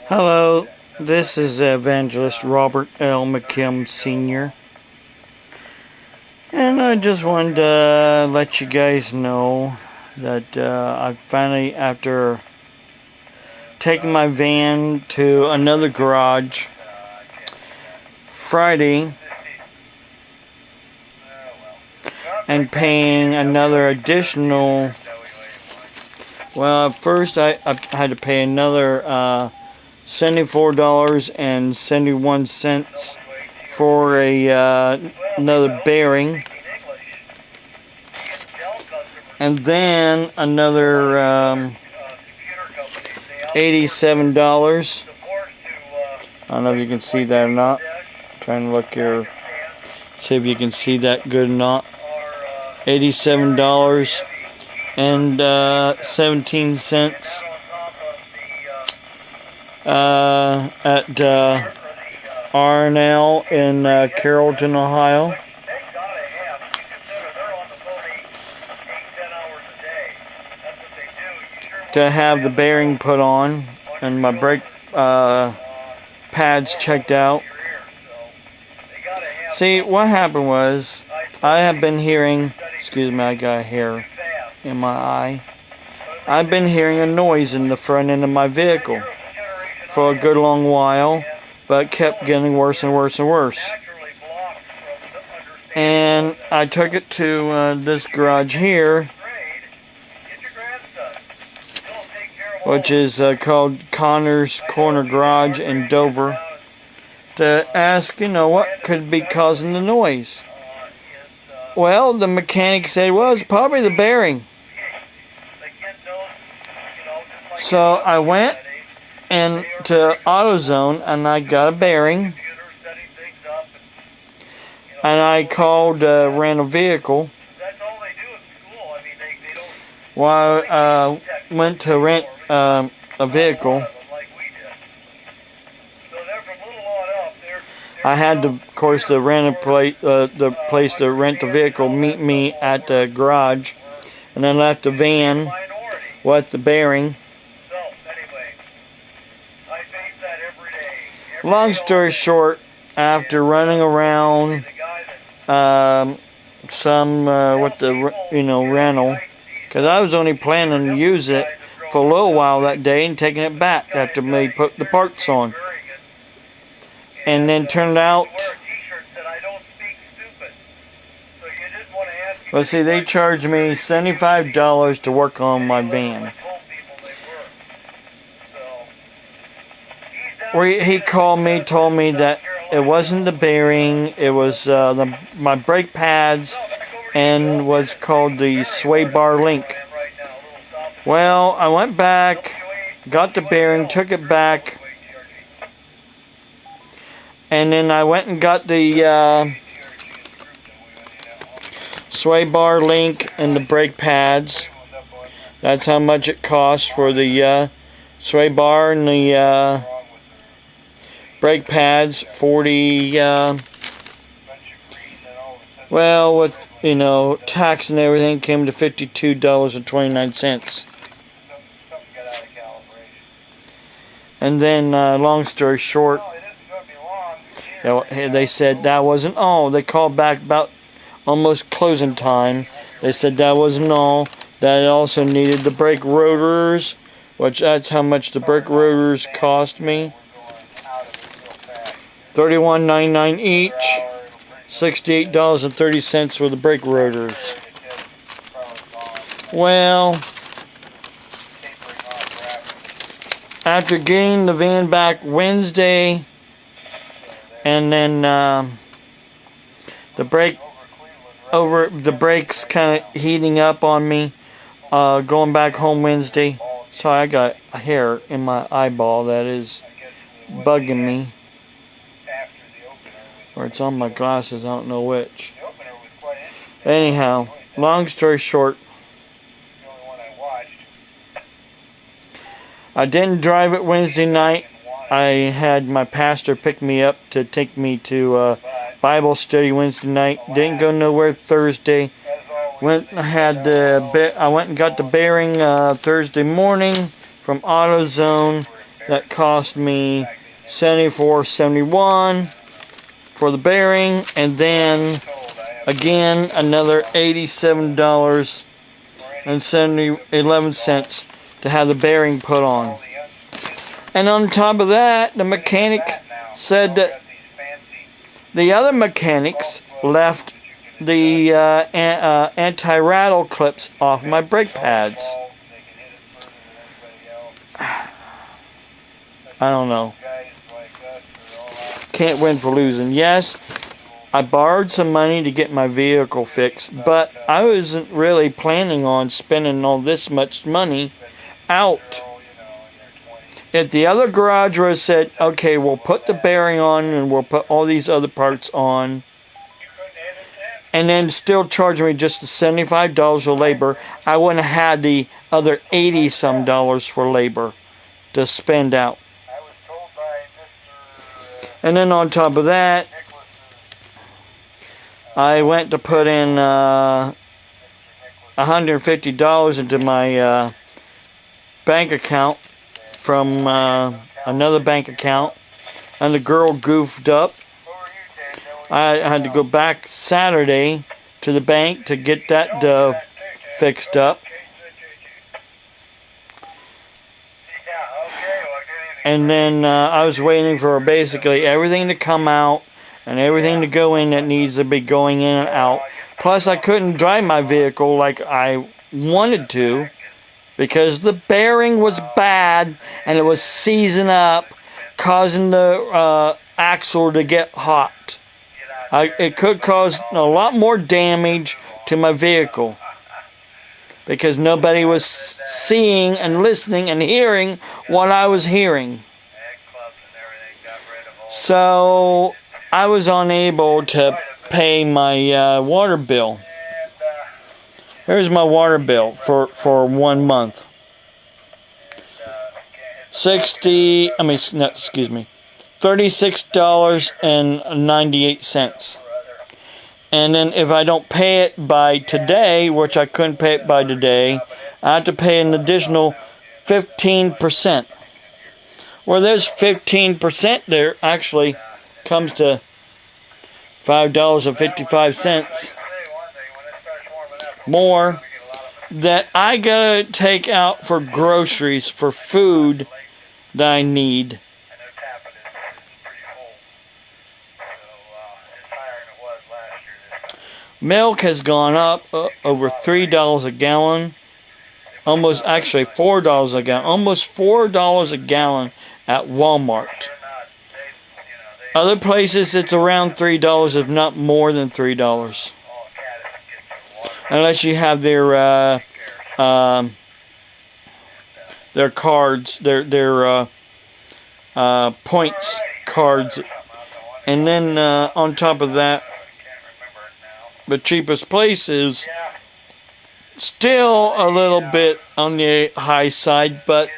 Hello, this is Evangelist Robert L. McKim Sr. And I just wanted to let you guys know that I finally, after taking my van to another garage Friday and paying another additional, well, first I had to pay another $74.71 for another bearing, and then another $87. I don't know if you can see that or not. I'm trying to look here, see if you can see that good or not. $87.17 at R&L in Carrollton, Ohio. To have the bearing put on and my brake pads checked out. See, what happened was, I have been hearing, excuse me, I got hair in my eye. I've been hearing a noise in the front end of my vehicle for a good long while, but it kept getting worse and worse and worse. And I took it to this garage here, which is called Connor's Corner Garage in Dover, to ask, what could be causing the noise. Well, the mechanic said, well, it's probably the bearing. So I went into AutoZone and I got a bearing, and I called rent a vehicle. Well, I went to rent a vehicle. I had to, of course, the place to rent the vehicle meet me at the garage, and then left the van with the bearing. Long story short, after running around with the rental, because I was only planning to use it for a little while that day and taking it back after they put the parts on. And then turned out, let's see, they charged me $75 to work on my van. He called me, told me that it wasn't the bearing, it was my brake pads, and what's called the sway bar link. Well, I went back, got the bearing, took it back, and then I went and got the sway bar link and the brake pads. That's how much it costs for the sway bar and the brake pads. 40, well, with tax and everything, came to $52.29. And then, long story short, they said that wasn't all. They called back about almost closing time. They said that wasn't all. That it also needed the brake rotors, which that's how much the brake rotors cost me. $31.99 each. $68.30 for the brake rotors. Well, after getting the van back Wednesday, and then the brakes kind of heating up on me, going back home Wednesday. So I got a hair in my eyeball that is bugging me. Or it's on my glasses, I don't know which. Anyhow, long story short, I didn't drive it Wednesday night. I had my pastor pick me up to take me to Bible study Wednesday night. Didn't go nowhere Thursday. I went and got the bearing Thursday morning from AutoZone, That cost me $74.71 for the bearing, and then again another $87.11 to have the bearing put on. And on top of that, the mechanic said that the other mechanics left the anti-rattle clips off my brake pads. I don't know. Can't win for losing. Yes, I borrowed some money to get my vehicle fixed, but I wasn't really planning on spending all this much money out. If the other garage would have said, okay, we'll put the bearing on and we'll put all these other parts on, and then still charge me just the $75 for labor, I wouldn't have had the other $80-some for labor to spend out. And then on top of that, I went to put in $150 into my bank account from another bank account, and the girl goofed up. I had to go back Saturday to the bank to get that fixed up. And then I was waiting for basically everything to come out and everything to go in that needs to be going in and out. Plus, I couldn't drive my vehicle like I wanted to because the bearing was bad and it was seizing up, causing the axle to get hot. It could cause a lot more damage to my vehicle because nobody was seeing and listening and hearing what I was hearing. So I was unable to pay my water bill. Here's my water bill for 1 month. $36.98. And then if I don't pay it by today, which I couldn't pay it by today, I have to pay an additional 15%. Well, there's 15% there actually comes to $5.55 more that I gotta take out for groceries, for food that I need. Milk has gone up over $3 a gallon. Almost, actually $4 a gallon. Almost $4 a gallon at Walmart. Other places it's around $3, if not more than $3. Unless you have their cards, their points cards. And then on top of that, the cheapest place is still a little bit on the high side, but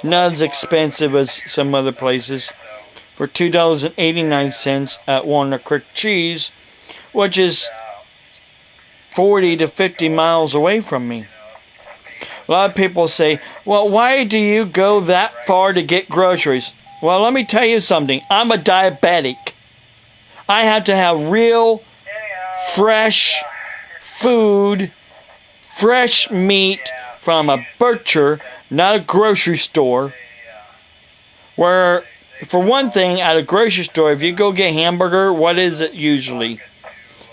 not as expensive as some other places. For $2.89 at Walnut Creek Cheese, which is 40 to 50 miles away from me. A lot of people say, well, why do you go that far to get groceries? Well, let me tell you something. I'm a diabetic. I have to have real fresh food, fresh meat from a butcher, not a grocery store. Where, for one thing, at a grocery store, if you go get hamburger, what is it usually?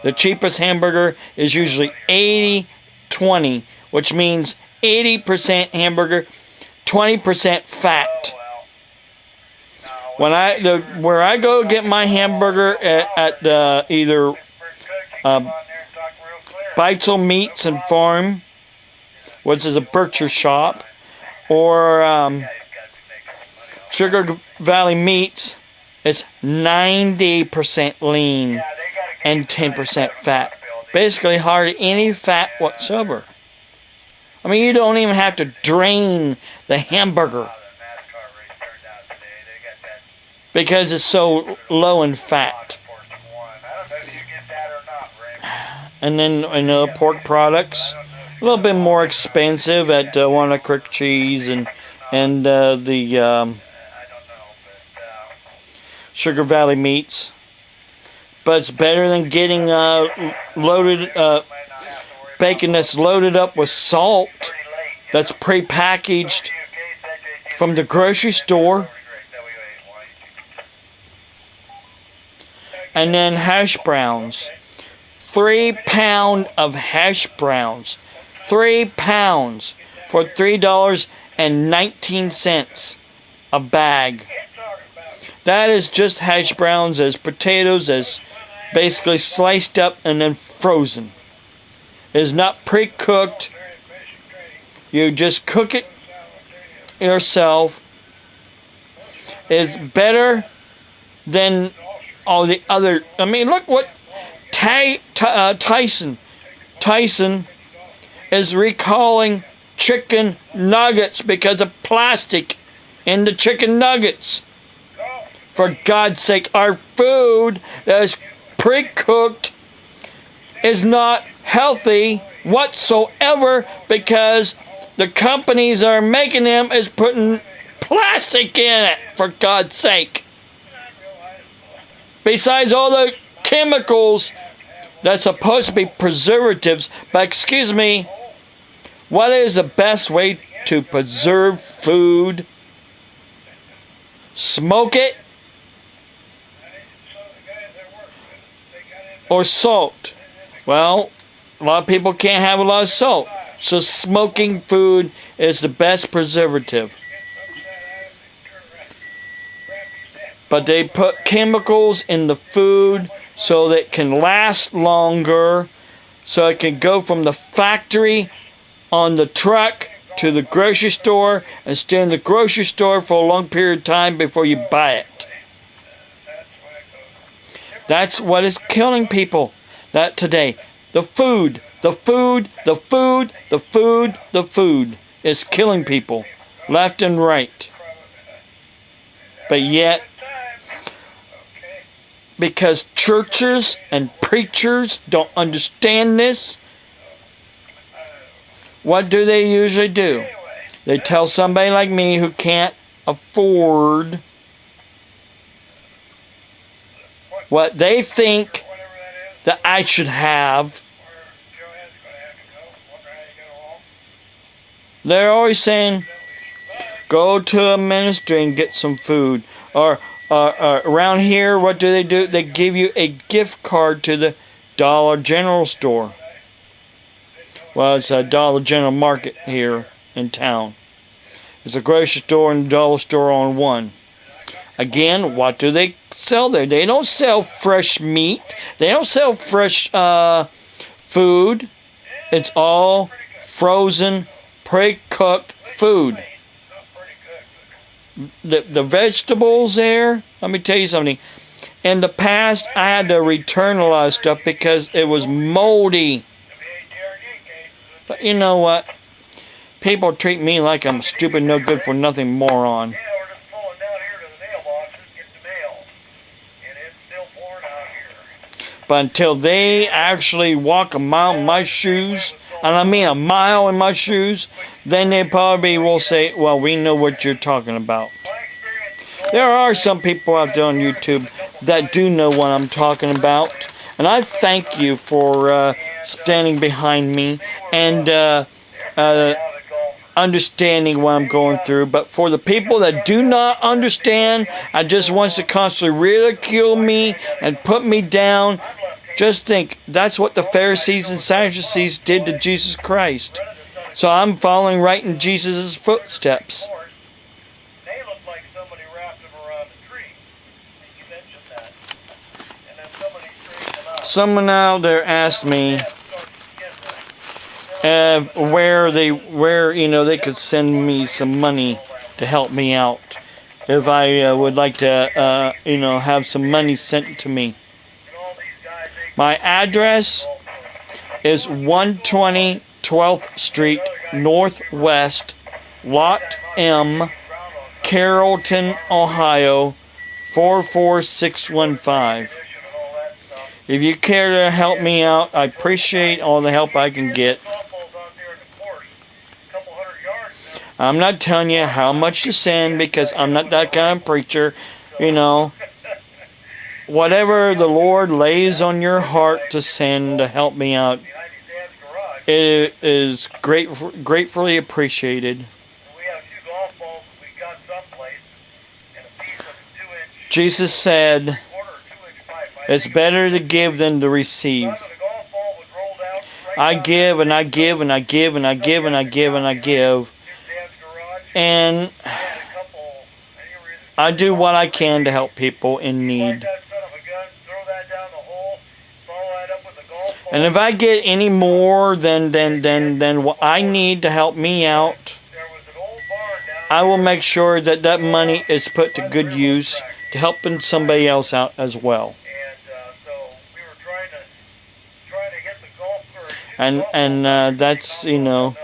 The cheapest hamburger is usually 80-20, which means 80% hamburger, 20% fat. Where I go get my hamburger at either Beitzel Meats and Farm, which is a butcher shop, or Sugar Valley Meats, it's 90% lean and 10% fat. Basically hardly any fat whatsoever. I mean, you don't even have to drain the hamburger because it's so low in fat. And then pork products, a little bit more expensive at Walnut Creek Cheese and and the Sugar Valley meats. But it's better than getting loaded bacon that's loaded up with salt, that's pre-packaged from the grocery store. And then hash browns. 3 pounds of hash browns. 3 pounds for $3.19 a bag. That is just hash browns as potatoes, as basically sliced up and then frozen. It is not pre-cooked. You just cook it yourself. It's better than all the other. I mean, look what Tyson is recalling chicken nuggets because of plastic in the chicken nuggets. For God's sake, our food that is pre-cooked is not healthy whatsoever because the companies that are making them is putting plastic in it, for God's sake. Besides all the chemicals that's supposed to be preservatives. But excuse me, what is the best way to preserve food? Smoke it? Or salt? Well, a lot of people can't have a lot of salt. So smoking food is the best preservative. But they put chemicals in the food so that it can last longer. So it can go from the factory on the truck to the grocery store and stay in the grocery store for a long period of time before you buy it. That's what is killing people that today. The food is killing people left and right. But yet, because churches and preachers don't understand this, what do they usually do? They tell somebody like me who can't afford what they think that I should have. They're always saying, go to a ministry and get some food. Or around here, what do? They give you a gift card to the Dollar General store. Well, it's a Dollar General Market here in town. It's a grocery store and a dollar store on one. Again, what do they sell there? They don't sell fresh meat. They don't sell fresh food. It's all frozen, pre-cooked food. The vegetables there, let me tell you something. In the past, I had to return a lot of stuff because it was moldy. But you know what? People treat me like I'm a stupid, no good for nothing moron. But until they actually walk a mile in my shoes, and I mean a mile in my shoes, then they probably will say, well, we know what you're talking about. There are some people out there on YouTube that do know what I'm talking about. And I thank you for standing behind me and understanding what I'm going through. But for the people that do not understand, I just wants to constantly ridicule me and put me down. Just think, that's what the Pharisees and Sadducees did to Jesus Christ. So I'm following right in Jesus' footsteps. Someone out there asked me where they could send me some money to help me out if I would like to have some money sent to me. My address is 120 12th Street Northwest, Lot M, Carrollton, Ohio 44615. If you care to help me out, I appreciate all the help I can get. I'm not telling you how much to send because I'm not that kind of preacher. You know, whatever the Lord lays on your heart to send to help me out, it is gratefully appreciated. Jesus said, it's better to give than to receive. I give and I give and I give and I give and I give and I give. And I do what I can to help people in need. And if I get any more than what I need to help me out, I will make sure that that money is put to good use to helping somebody else out as well. And that's, you know,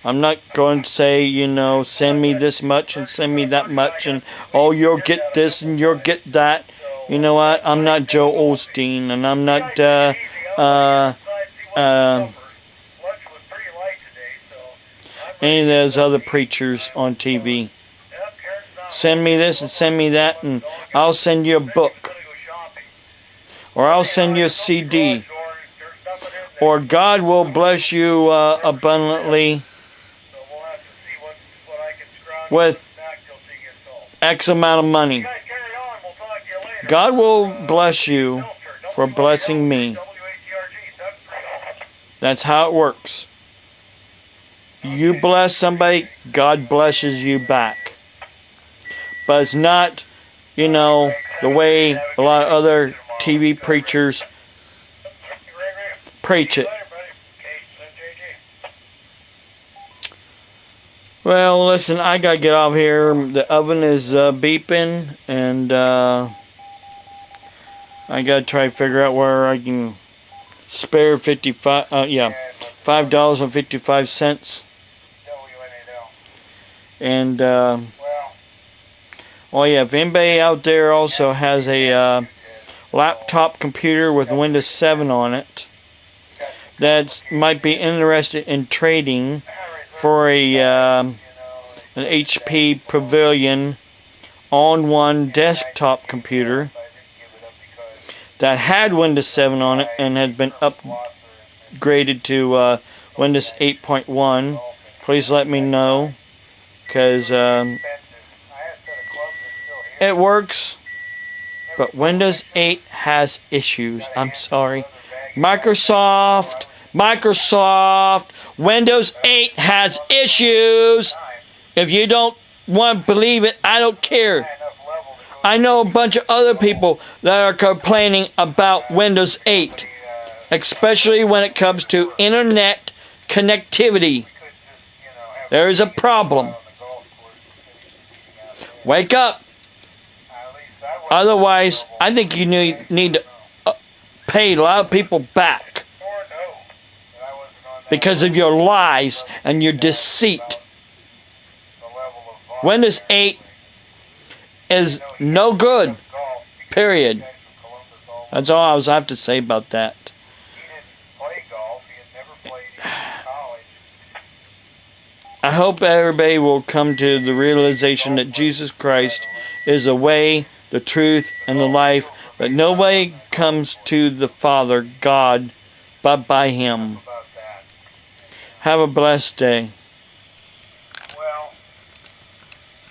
I'm not going to say, you know, send me this much and send me that much and, oh, you'll get this and you'll get that. You know what? I'm not Joe Osteen and I'm not any of those other preachers on TV. Send me this and send me that and I'll send you a book. Or I'll send you a CD. Or God will bless you abundantly with X amount of money. God will bless you for blessing me. That's how it works. You bless somebody, God blesses you back. But it's not, you know, the way a lot of other TV preachers preach it. Well, listen, I gotta get off here. The oven is beeping, and I gotta try to figure out where I can spare $5.55. And oh yeah, if anybody out there also has a laptop computer with Windows 7 on it that might be interested in trading for an HP Pavilion all-in-one desktop computer that had Windows 7 on it and had been upgraded to Windows 8.1, please let me know, because it works, but Windows 8 has issues. I'm sorry. Microsoft, Windows 8 has issues. If you don't want to believe it, I don't care. I know a bunch of other people that are complaining about Windows 8, especially when it comes to internet connectivity. There is a problem. Wake up. Otherwise, I think you need to pay a lot of people back because of your lies and your deceit. Windows 8 is no good, period. That's all I have to say about that. I hope everybody will come to the realization that Jesus Christ is the way, the truth, and the life, that nobody comes to the Father, God, but by Him. Have a blessed day.